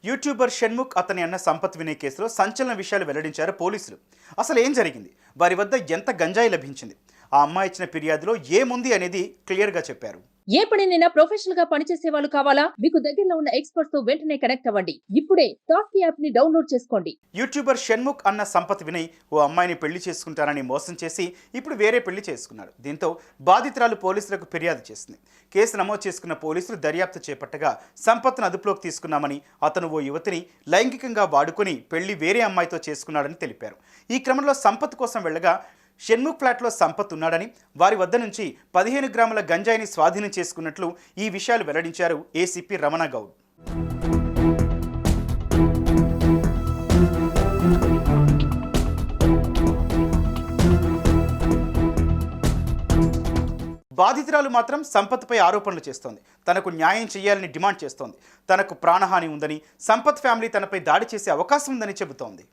YouTuber Shanmukh అతని అన్న సంపత్ వినయ్ కేసులో సంచలన విషయాలు వెల్లడించారు పోలీసులు. అసలు ఏం జరిగింది, వారి వద్ద ఎంత గంజాయి లభించింది, ఆ అమ్మాయి ఇచ్చిన ఫిర్యాదులో ఏముంది అనేది క్లియర్గా చెప్పారు. ఏ పనినైనా ప్రొఫెషనల్ గా పనిచేసే వాళ్ళు కావాలా? మీకు దగ్గరలో ఉన్న ఎక్స్పర్ట్స్ తో వెంటనే కనెక్ట్ అవ్వండి. ఇప్పుడే టాస్క్ యాప్ ని డౌన్లోడ్ చేసుకోండి. యూట్యూబర్ షణ్ముఖ్ అన్న సంపత్ వినయ్ ఓ అమ్మాయిని పెళ్లి చేసుకుంటారని మోసం చేసి ఇప్పుడు వేరే పెళ్లి చేసుకున్నాడు. దీంతో బాధితురాలు పోలీసులకు ఫిర్యాదు చేసింది. కేసు నమోదు చేసుకున్న పోలీసులు దర్యాప్తు చేపట్టగా సంపత్ను అదుపులోకి తీసుకున్నామని, అతను ఓ యువతిని లైంగికంగా వాడుకొని పెళ్లి వేరే అమ్మాయితో చేసుకున్నాడని తెలిపారు. ఈ క్రమంలో సంపత్ కోసం వెళ్ళగా షణ్ముఖ్ ఫ్లాట్లో సంపత్ ఉన్నాడని, వారి వద్ద నుంచి 15 గ్రాముల గంజాయిని స్వాధీనం చేసుకున్నట్లు ఈ విషయాలు వెల్లడించారు ఏసీపీ రమణ గౌడ్. బాధితురాలు మాత్రం సంపత్పై ఆరోపణలు చేస్తోంది. తనకు న్యాయం చేయాలని డిమాండ్ చేస్తోంది. తనకు ప్రాణహాని ఉందని, సంపత్ ఫ్యామిలీ తనపై దాడి చేసే అవకాశం ఉందని చెబుతోంది.